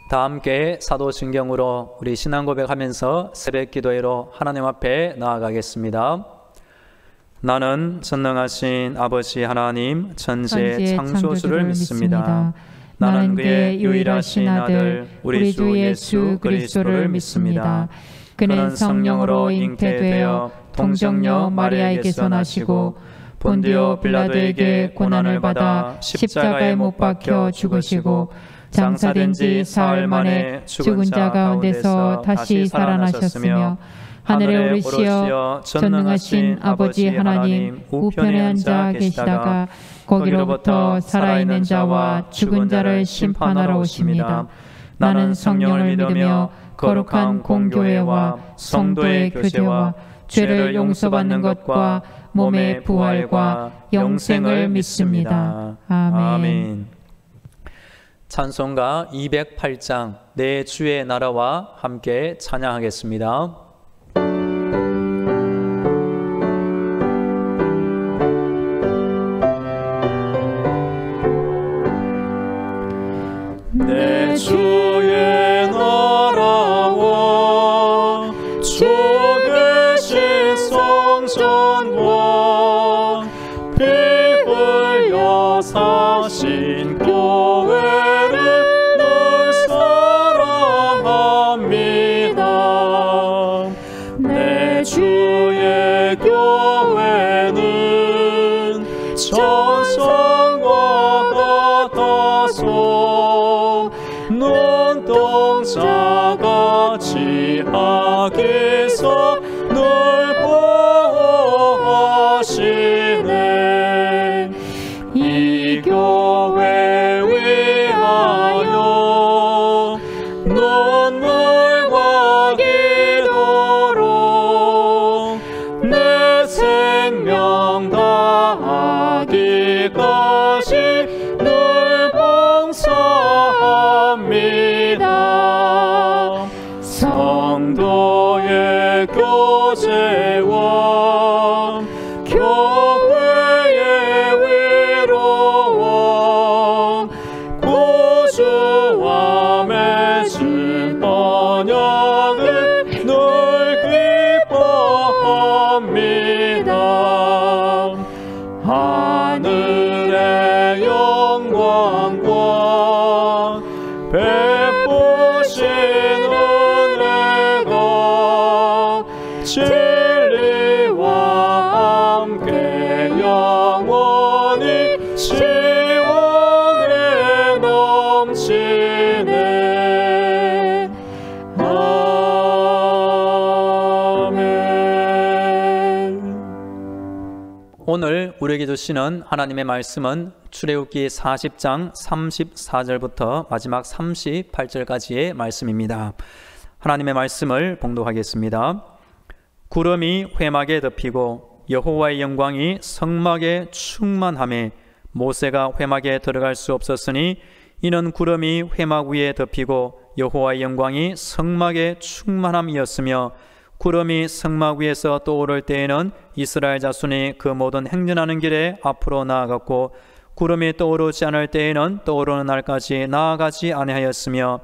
다 함께 사도신경으로 우리 신앙 고백하면서 새벽 기도회로 하나님 앞에 나아가겠습니다. 나는 전능하신 아버지 하나님 천지의 창조주를 믿습니다. 나는 그의 유일하신 아들 우리 주 예수 그리스도를 믿습니다. 그는 성령으로 잉태되어 동정녀 마리아에게서 나시고 본디오 빌라도에게 고난을 받아 십자가에 못 박혀 죽으시고 장사된 지 사흘 만에 죽은 자 가운데서 다시 살아나셨으며 하늘에 오르시어 전능하신 아버지 하나님 우편에 앉아 계시다가 거기로부터 살아있는 자와 죽은 자를 심판하러 오십니다. 나는 성령을 믿으며 거룩한 공교회와 성도의 교제와 죄를 용서받는 것과 몸의 부활과 영생을 믿습니다. 아멘. 찬송가 208장 내 주의 나라와 함께 찬양하겠습니다. 내 주의 나라와 주 계신 성전과 피 흘려 사신 교회를 늘 사랑합니다. 내 주의 교회는 천상과 같아서 눈동자같이 하기서 늘 보호하시네. 이 교회 위하여 눈물과 기도로 내 생명 다하기까지 늘 봉사합니다. 성도의 교제와 교회의 위로와 구주와 맺은 언약을 늘 기뻐합니다. 하늘의 영광과 베푸신 은혜가 진리와 함께 영원히 시원에 넘치네. 아멘. 오늘 우리에게 주시는 하나님의 말씀은 출애굽기 40장 34절부터 마지막 38절까지의 말씀입니다. 하나님의 말씀을 봉독하겠습니다. 구름이 회막에 덮이고 여호와의 영광이 성막에 충만하매 모세가 회막에 들어갈 수 없었으니 이는 구름이 회막 위에 덮이고 여호와의 영광이 성막에 충만함이었으며 구름이 성막 위에서 떠오를 때에는 이스라엘 자손이 그 모든 행진하는 길에 앞으로 나아갔고 구름이 떠오르지 않을 때에는 떠오르는 날까지 나아가지 아니하였으며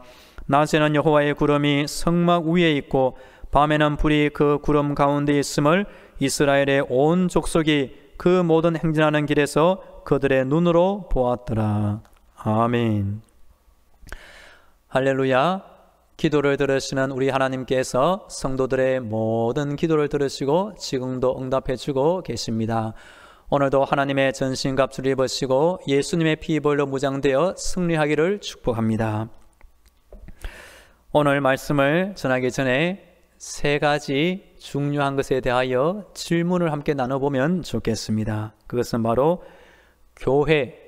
낮에는 여호와의 구름이 성막 위에 있고 밤에는 불이 그 구름 가운데 있음을 이스라엘의 온 족속이 그 모든 행진하는 길에서 그들의 눈으로 보았더라. 아멘. 할렐루야. 기도를 들으시는 우리 하나님께서 성도들의 모든 기도를 들으시고 지금도 응답해 주고 계십니다. 오늘도 하나님의 전신갑주를 입으시고 예수님의 피볼로 무장되어 승리하기를 축복합니다. 오늘 말씀을 전하기 전에 세 가지 중요한 것에 대하여 질문을 함께 나눠보면 좋겠습니다. 그것은 바로 교회,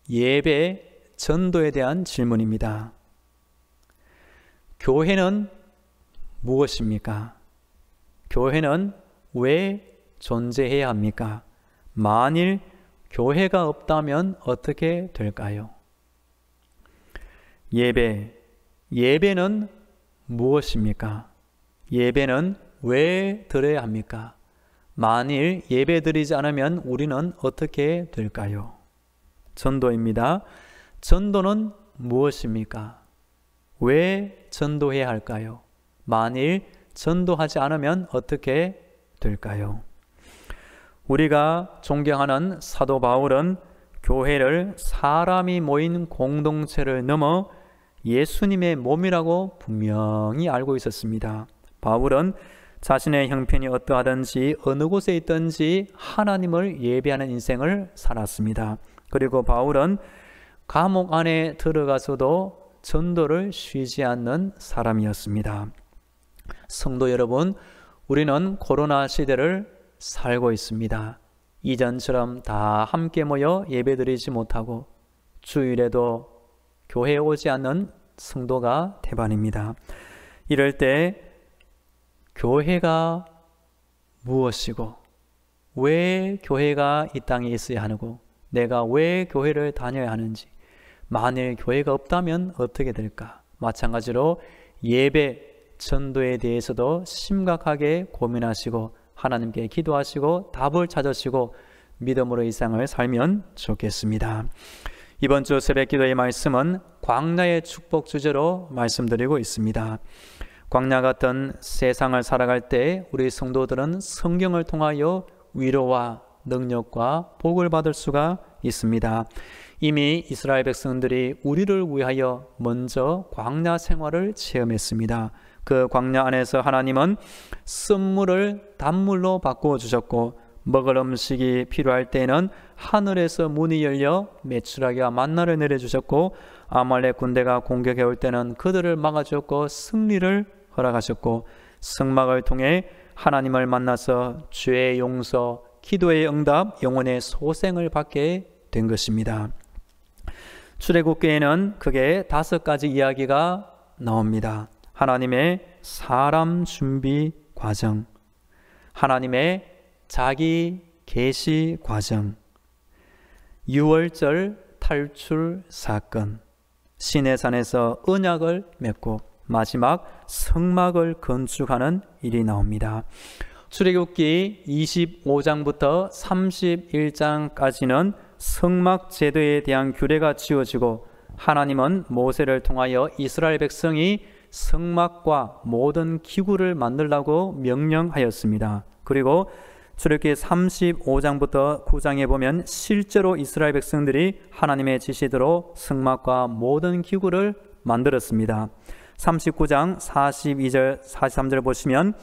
예배, 전도에 대한 질문입니다. 교회는 무엇입니까? 교회는 왜 존재해야 합니까? 만일 교회가 없다면 어떻게 될까요? 예배는 무엇입니까? 예배는 왜 드려야 합니까? 만일 예배 드리지 않으면 우리는 어떻게 될까요? 전도입니다. 전도는 무엇입니까? 왜 전도해야 할까요? 만일 전도하지 않으면 어떻게 될까요? 우리가 존경하는 사도 바울은 교회를 사람이 모인 공동체를 넘어 예수님의 몸이라고 분명히 알고 있었습니다. 바울은 자신의 형편이 어떠하든지 어느 곳에 있든지 하나님을 예배하는 인생을 살았습니다. 그리고 바울은 감옥 안에 들어가서도 전도를 쉬지 않는 사람이었습니다. 성도 여러분, 우리는 코로나 시대를 살고 있습니다. 이전처럼 다 함께 모여 예배드리지 못하고 주일에도 교회에 오지 않는 성도가 태반입니다. 이럴 때 교회가 무엇이고 왜 교회가 이 땅에 있어야 하고 내가 왜 교회를 다녀야 하는지, 만일 교회가 없다면 어떻게 될까? 마찬가지로 예배, 전도에 대해서도 심각하게 고민하시고 하나님께 기도하시고 답을 찾으시고 믿음으로 이 생을 살면 좋겠습니다. 이번 주 새벽기도의 말씀은 광야의 축복 주제로 말씀드리고 있습니다. 광야 같은 세상을 살아갈 때 우리 성도들은 성경을 통하여 위로와 능력과 복을 받을 수가 있습니다. 이미 이스라엘 백성들이 우리를 위하여 먼저 광야 생활을 체험했습니다. 그 광야 안에서 하나님은 쓴물을 단물로 바꾸어 주셨고, 먹을 음식이 필요할 때에는 하늘에서 문이 열려 메추라기와 만나를 내려주셨고, 아말렉 군대가 공격해 올 때는 그들을 막아주었고 승리를 허락하셨고, 성막을 통해 하나님을 만나서 죄의 용서, 기도의 응답, 영혼의 소생을 받게 된 것입니다. 출애굽기에는 크게 5가지 이야기가 나옵니다. 하나님의 사람 준비 과정, 하나님의 자기 계시 과정, 유월절 탈출 사건, 시내산에서 언약을 맺고 마지막 성막을 건축하는 일이 나옵니다. 출애굽기 25장부터 31장까지는 성막 제도에 대한 규례가 지어지고, 하나님은 모세를 통하여 이스라엘 백성이 성막과 모든 기구를 만들라고 명령하였습니다. 그리고 출애굽기 35장부터 9장에 보면 실제로 이스라엘 백성들이 하나님의 지시대로 성막과 모든 기구를 만들었습니다. 39장 42절 43절 보시면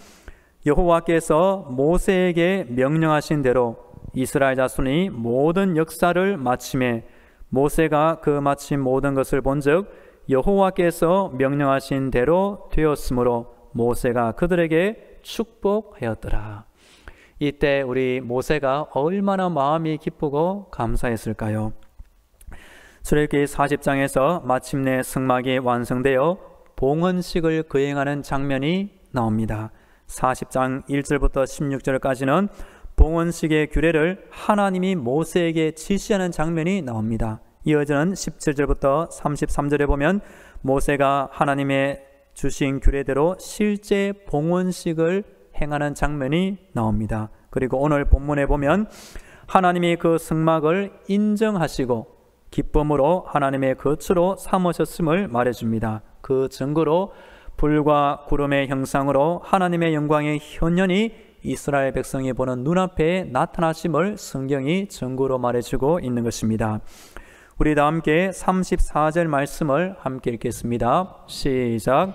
여호와께서 모세에게 명령하신 대로 이스라엘 자손이 모든 역사를 마침에 모세가 그 마친 모든 것을 본즉 여호와께서 명령하신 대로 되었으므로 모세가 그들에게 축복하였더라. 이때 우리 모세가 얼마나 마음이 기쁘고 감사했을까요? 출애굽기 40장에서 마침내 성막이 완성되어 봉헌식을 거행하는 장면이 나옵니다. 40장 1절부터 16절까지는 봉헌식의 규례를 하나님이 모세에게 지시하는 장면이 나옵니다. 이어지는 17절부터 33절에 보면 모세가 하나님의 주신 규례대로 실제 봉헌식을 행하는 장면이 나옵니다. 그리고 오늘 본문에 보면 하나님이 그 성막을 인정하시고 기쁨으로 하나님의 거처로 삼으셨음을 말해줍니다. 그 증거로 불과 구름의 형상으로 하나님의 영광의 현현이 이스라엘 백성이 보는 눈앞에 나타나심을 성경이 증거로 말해주고 있는 것입니다. 우리 다 함께 34절 말씀을 함께 읽겠습니다. 시작.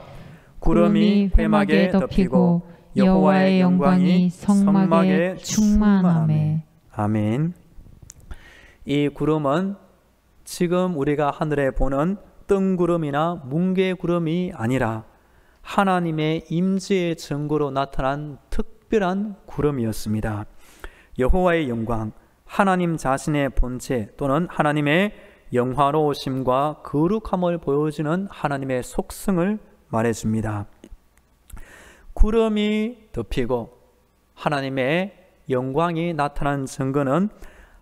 구름이 회막에 덮이고 여호와의 영광이 성막에 충만하매. 아멘. 이 구름은 지금 우리가 하늘에 보는 뜬구름이나 뭉게구름이 아니라 하나님의 임재의 증거로 나타난 특별한 구름이었습니다. 여호와의 영광, 하나님 자신의 본체 또는 하나님의 영화로우심과 거룩함을 보여주는 하나님의 속성을 말해줍니다. 구름이 덮이고 하나님의 영광이 나타난 증거는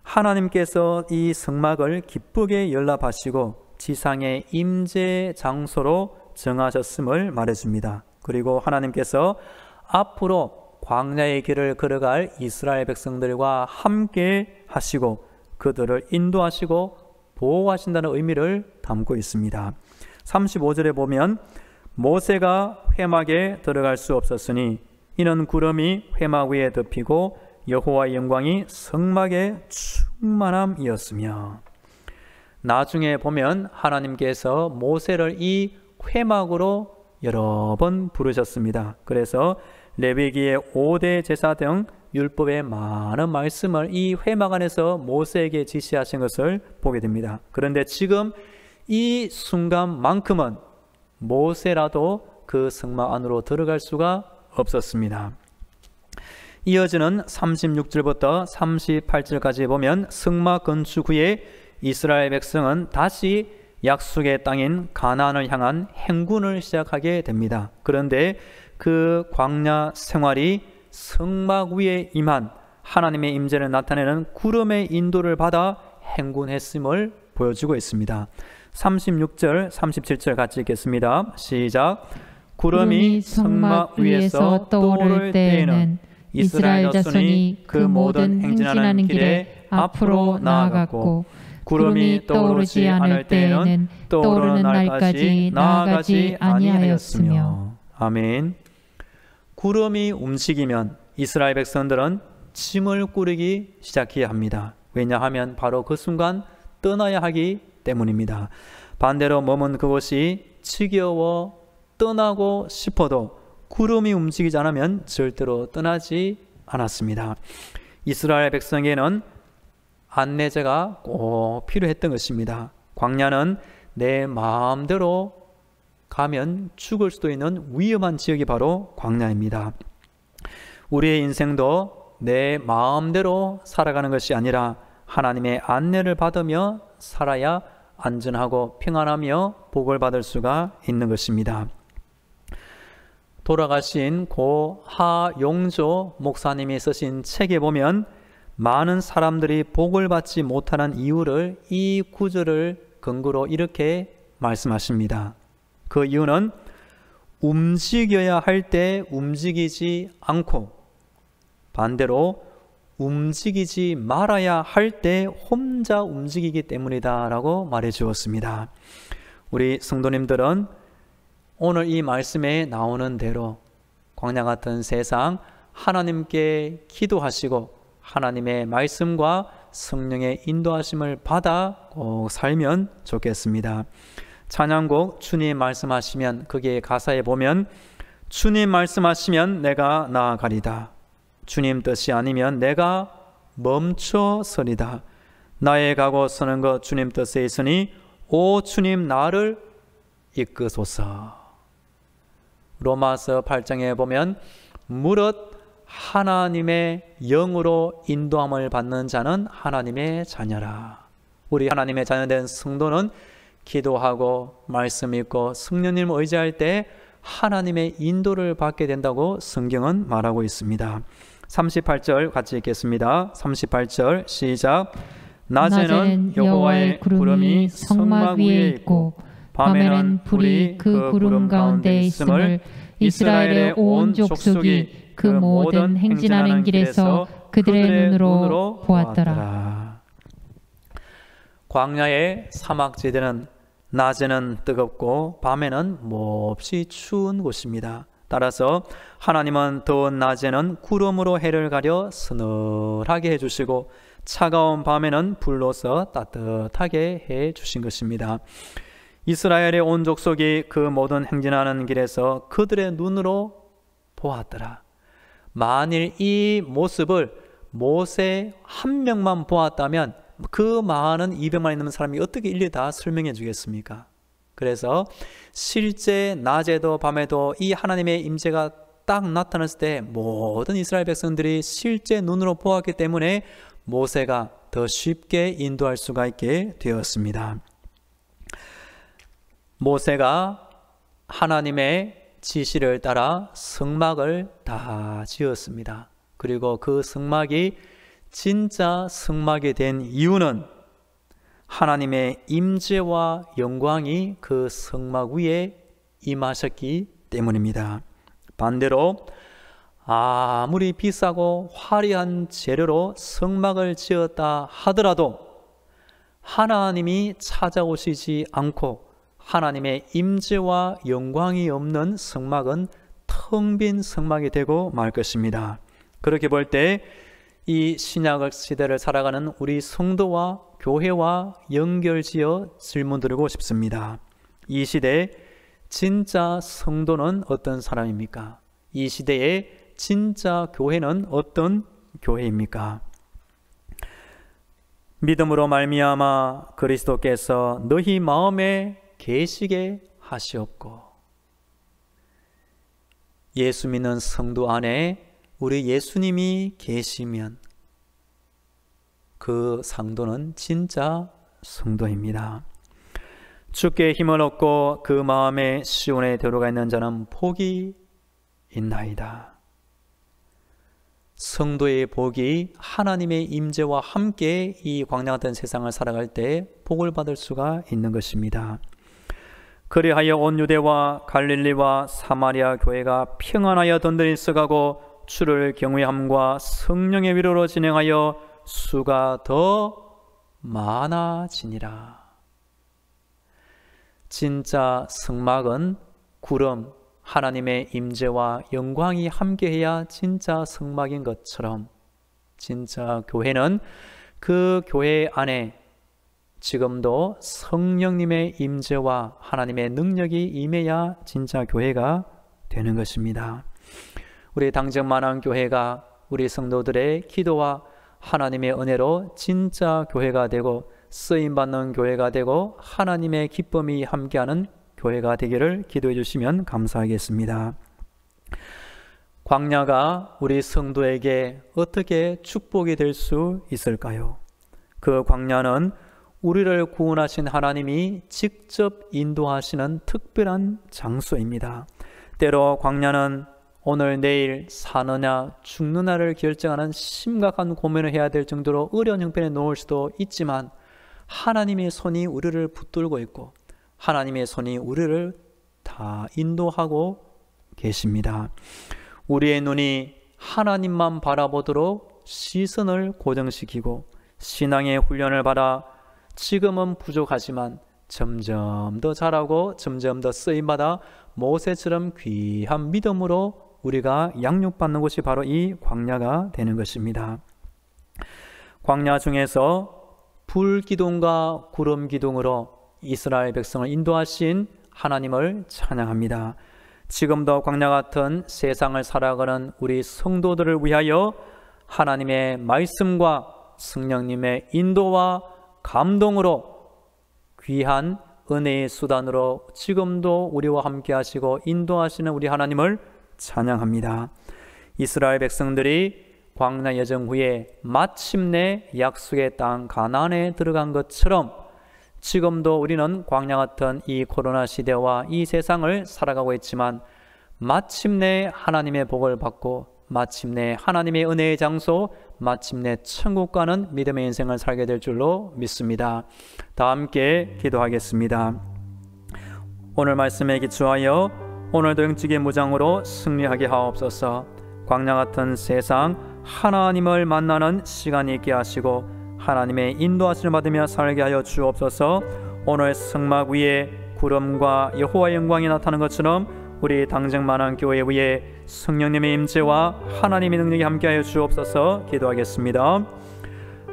하나님께서 이 성막을 기쁘게 연락하시고 지상의 임재 장소로 정하셨음을 말해줍니다. 그리고 하나님께서 앞으로 광야의 길을 걸어갈 이스라엘 백성들과 함께 하시고 그들을 인도하시고 보호하신다는 의미를 담고 있습니다. 35절에 보면 모세가 회막에 들어갈 수 없었으니 이는 구름이 회막 위에 덮이고 여호와의 영광이 성막에 충만함이었으며, 나중에 보면 하나님께서 모세를 이 회막으로 여러 번 부르셨습니다. 그래서 레위기의 5대 제사 등 율법의 많은 말씀을 이 회막 안에서 모세에게 지시하신 것을 보게 됩니다. 그런데 지금 이 순간만큼은 모세라도 그 성막 안으로 들어갈 수가 없었습니다. 이어지는 36절부터 38절까지 보면 성막 건축 후에 이스라엘 백성은 다시 약속의 땅인 가나안을 향한 행군을 시작하게 됩니다. 그런데 그 광야 생활이 성막 위에 임한 하나님의 임재를 나타내는 구름의 인도를 받아 행군했음을 보여주고 있습니다. 36절, 37절 같이 읽겠습니다. 시작. 구름이 성막 위에서 떠오를 때에는 이스라엘 자손이 그 모든 행진하는 길에 앞으로 나아갔고, 구름이 떠오르지 않을 때에는 떠오르는 날까지 나아가지 아니하였으며. 아멘. 구름이 움직이면 이스라엘 백성들은 짐을 꾸리기 시작해야 합니다. 왜냐하면 바로 그 순간 떠나야 하기 때문입니다. 반대로 머문 그곳이 지겨워 떠나고 싶어도 구름이 움직이지 않으면 절대로 떠나지 않았습니다. 이스라엘 백성에게는 안내자가 꼭 필요했던 것입니다. 광야는 내 마음대로 가면 죽을 수도 있는 위험한 지역이 바로 광야입니다. 우리의 인생도 내 마음대로 살아가는 것이 아니라 하나님의 안내를 받으며 살아야 안전하고 평안하며 복을 받을 수가 있는 것입니다. 돌아가신 고 하용조 목사님이 쓰신 책에 보면 많은 사람들이 복을 받지 못하는 이유를 이 구절을 근거로 이렇게 말씀하십니다. 그 이유는 움직여야 할 때 움직이지 않고 반대로 움직이지 말아야 할 때 혼자 움직이기 때문이다 라고 말해 주었습니다. 우리 성도님들은 오늘 이 말씀에 나오는 대로 광야 같은 세상 하나님께 기도하시고 하나님의 말씀과 성령의 인도하심을 받아 꼭 살면 좋겠습니다. 찬양곡 주님 말씀하시면 거기에 가사에 보면 주님 말씀하시면 내가 나아가리다. 주님 뜻이 아니면 내가 멈춰서리다. 나의 가고 서는 것 주님 뜻에 있으니 오 주님 나를 이끄소서. 로마서 8장에 보면 무릇 하나님의 영으로 인도함을 받는 자는 하나님의 자녀라. 우리 하나님의 자녀된 성도는 기도하고 말씀 읽고 성령님 의지할 때 하나님의 인도를 받게 된다고 성경은 말하고 있습니다. 38절 같이 읽겠습니다. 38절 시작. 낮에는 여호와의 구름이 성막 위에 있고 밤에는 불이 그 구름 가운데 있음을 이스라엘의 온 족속이 그 모든 행진하는 길에서 그들의 눈으로 보았더라. 광야의 사막지대는 낮에는 뜨겁고 밤에는 몹시 추운 곳입니다. 따라서 하나님은 더운 낮에는 구름으로 해를 가려 서늘하게 해주시고 차가운 밤에는 불로서 따뜻하게 해주신 것입니다. 이스라엘의 온 족속이 그 모든 행진하는 길에서 그들의 눈으로 보았더라. 만일 이 모습을 모세 한 명만 보았다면 그 많은 200만 있는 사람이 어떻게 일일이 다 설명해 주겠습니까? 그래서 실제 낮에도 밤에도 이 하나님의 임재가 딱 나타났을 때 모든 이스라엘 백성들이 실제 눈으로 보았기 때문에 모세가 더 쉽게 인도할 수가 있게 되었습니다. 모세가 하나님의 지시를 따라 성막을 다 지었습니다. 그리고 그 성막이 진짜 성막이 된 이유는 하나님의 임재와 영광이 그 성막 위에 임하셨기 때문입니다. 반대로 아무리 비싸고 화려한 재료로 성막을 지었다 하더라도 하나님이 찾아오시지 않고 하나님의 임재와 영광이 없는 성막은 텅 빈 성막이 되고 말 것입니다. 그렇게 볼 때 이 신약 시대를 살아가는 우리 성도와 교회와 연결지어 질문 드리고 싶습니다. 이 시대에 진짜 성도는 어떤 사람입니까? 이 시대의 진짜 교회는 어떤 교회입니까? 믿음으로 말미암아 그리스도께서 너희 마음에 계시게 하시옵고, 예수 믿는 성도 안에 우리 예수님이 계시면 그 성도는 진짜 성도입니다. 주께 힘을 얻고 그 마음에 시온에 들어가 있는 자는 복이 있나이다. 성도의 복이 하나님의 임재와 함께 이 광야 같은 세상을 살아갈 때 복을 받을 수가 있는 것입니다. 그리하여 온 유대와 갈릴리와 사마리아 교회가 평안하여 든든히 서가고 주를 경외함과 성령의 위로로 진행하여 수가 더 많아지니라. 진짜 성막은 구름, 하나님의 임재와 영광이 함께해야 진짜 성막인 것처럼 진짜 교회는 그 교회 안에 지금도 성령님의 임재와 하나님의 능력이 임해야 진짜 교회가 되는 것입니다. 우리 당정만왕교회가 우리 성도들의 기도와 하나님의 은혜로 진짜 교회가 되고 쓰임받는 교회가 되고 하나님의 기쁨이 함께하는 교회가 되기를 기도해 주시면 감사하겠습니다. 광야가 우리 성도에게 어떻게 축복이 될 수 있을까요? 그 광야는 우리를 구원하신 하나님이 직접 인도하시는 특별한 장소입니다. 때로 광야는 오늘 내일 사느냐 죽느냐를 결정하는 심각한 고민을 해야 될 정도로 어려운 형편에 놓을 수도 있지만 하나님의 손이 우리를 붙들고 있고 하나님의 손이 우리를 다 인도하고 계십니다. 우리의 눈이 하나님만 바라보도록 시선을 고정시키고 신앙의 훈련을 받아 지금은 부족하지만 점점 더 자라고 점점 더 쓰임받아 모세처럼 귀한 믿음으로 우리가 양육받는 곳이 바로 이 광야가 되는 것입니다. 광야 중에서 불기둥과 구름기둥으로 이스라엘 백성을 인도하신 하나님을 찬양합니다. 지금도 광야 같은 세상을 살아가는 우리 성도들을 위하여 하나님의 말씀과 성령님의 인도와 감동으로 귀한 은혜의 수단으로 지금도 우리와 함께 하시고 인도하시는 우리 하나님을 찬양합니다. 이스라엘 백성들이 광야 여정 후에 마침내 약속의 땅 가나안에 들어간 것처럼 지금도 우리는 광야 같은 이 코로나 시대와 이 세상을 살아가고 있지만 마침내 하나님의 복을 받고 마침내 하나님의 은혜의 장소, 마침내 천국 가는 믿음의 인생을 살게 될 줄로 믿습니다. 다 함께 기도하겠습니다. 오늘 말씀에 기초하여 오늘도 영적인 무장으로 승리하게 하옵소서. 광야 같은 세상 하나님을 만나는 시간이 있게 하시고 하나님의 인도하심을 받으며 살게 하여 주옵소서. 오늘 성막 위에 구름과 여호와의 영광이 나타나는 것처럼 우리 당정만한 교회 위에 성령님의 임재와 하나님의 능력이 함께하여 주옵소서. 기도하겠습니다.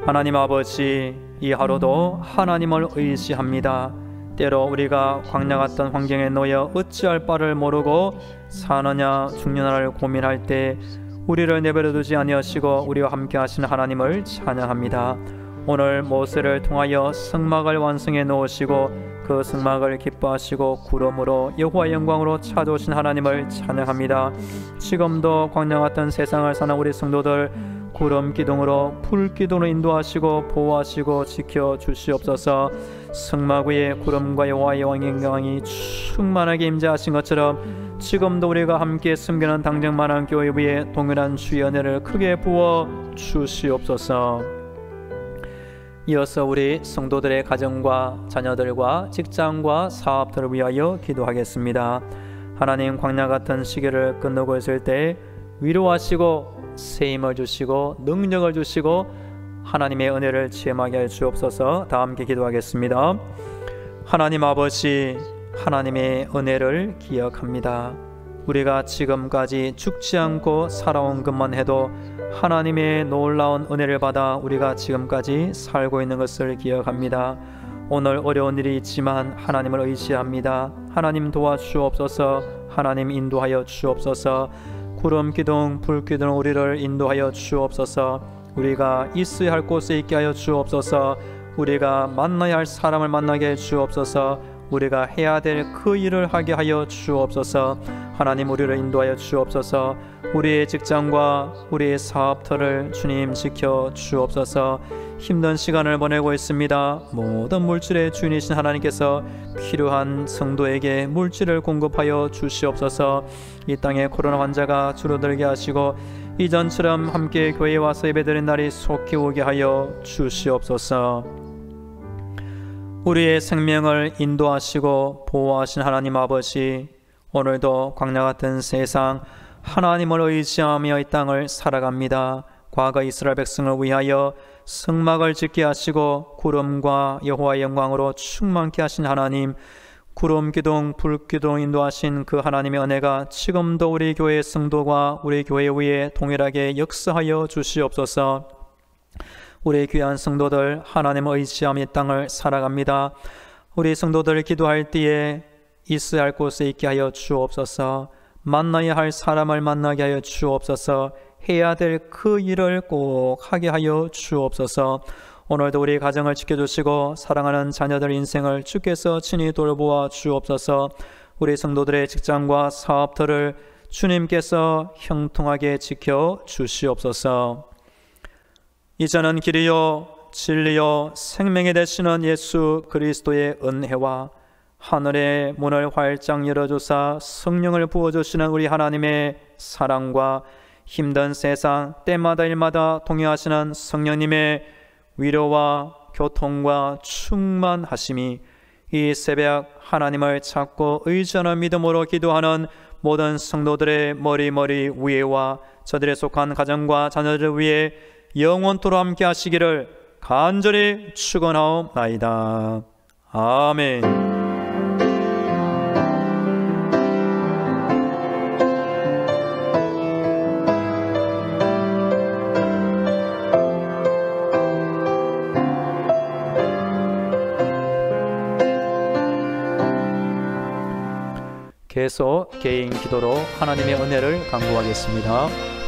하나님 아버지, 이 하루도 하나님을 의지합니다. 때로 우리가 광야 같은 환경에 놓여 어찌할 바를 모르고 사느냐 죽느냐를 고민할 때 우리를 내버려 두지 아니하시고 우리와 함께 하시는 하나님을 찬양합니다. 오늘 모세를 통하여 성막을 완성해 놓으시고 그 성막을 기뻐하시고 구름으로 여호와의 영광으로 찾아오신 하나님을 찬양합니다. 지금도 광야 같은 세상을 사는 우리 성도들 구름 기둥으로 불 기둥으로 인도하시고 보호하시고 지켜주시옵소서. 성막 위에 구름과 여호와의 영광이 충만하게 임재하신 것처럼 지금도 우리가 함께 섬기는 당정만한 교회 위에 동일한 주의 은혜를 크게 부어 주시옵소서. 이어서 우리 성도들의 가정과 자녀들과 직장과 사업들을 위하여 기도하겠습니다. 하나님, 광야 같은 시기를 끝내고 있을 때 위로하시고 세임을 주시고 능력을 주시고 하나님의 은혜를 체험하게 해 주옵소서. 다 함께 기도하겠습니다. 하나님 아버지, 하나님의 은혜를 기억합니다. 우리가 지금까지 죽지 않고 살아온 것만 해도 하나님의 놀라운 은혜를 받아 우리가 지금까지 살고 있는 것을 기억합니다. 오늘 어려운 일이 있지만 하나님을 의지합니다. 하나님 도와주옵소서. 하나님 인도하여 주옵소서. 구름 기둥 불 기둥 우리를 인도하여 주옵소서. 우리가 있어야 할 곳에 있게 하여 주옵소서. 우리가 만나야 할 사람을 만나게 해 주옵소서. 우리가 해야 될 그 일을 하게 하여 주옵소서. 하나님 우리를 인도하여 주옵소서. 우리의 직장과 우리의 사업터를 주님 지켜 주옵소서. 힘든 시간을 보내고 있습니다. 모든 물질의 주인이신 하나님께서 필요한 성도에게 물질을 공급하여 주시옵소서. 이 땅에 코로나 환자가 줄어들게 하시고 이전처럼 함께 교회에 와서 예배드리는 날이 속히 오게 하여 주시옵소서. 우리의 생명을 인도하시고 보호하신 하나님 아버지, 오늘도 광야 같은 세상 하나님을 의지하며 이 땅을 살아갑니다. 과거 이스라엘 백성을 위하여 성막을 짓게 하시고 구름과 여호와의 영광으로 충만케 하신 하나님, 구름 기둥 불 기둥 인도하신 그 하나님의 은혜가 지금도 우리 교회의 성도와 우리 교회 위에 동일하게 역사하여 주시옵소서. 우리 귀한 성도들 하나님을 의지하며 이 땅을 살아갑니다. 우리 성도들 기도할 때에 있어야 할 곳에 있게 하여 주옵소서. 만나야 할 사람을 만나게 하여 주옵소서. 해야 될 그 일을 꼭 하게 하여 주옵소서. 오늘도 우리 가정을 지켜주시고 사랑하는 자녀들 인생을 주께서 친히 돌보아 주옵소서. 우리 성도들의 직장과 사업터를 주님께서 형통하게 지켜 주시옵소서. 이제는 길이요 진리요 생명이 되시는 예수 그리스도의 은혜와 하늘의 문을 활짝 열어주사 성령을 부어주시는 우리 하나님의 사랑과 힘든 세상 때마다 일마다 동행하시는 성령님의 위로와 교통과 충만하심이 이 새벽 하나님을 찾고 의지하는 믿음으로 기도하는 모든 성도들의 머리 위에와 저들의 속한 가정과 자녀들을 위해 영원토록 함께 하시기를 간절히 축원하옵나이다. 아멘. 계속 개인 기도로 하나님의 은혜를 간구하겠습니다.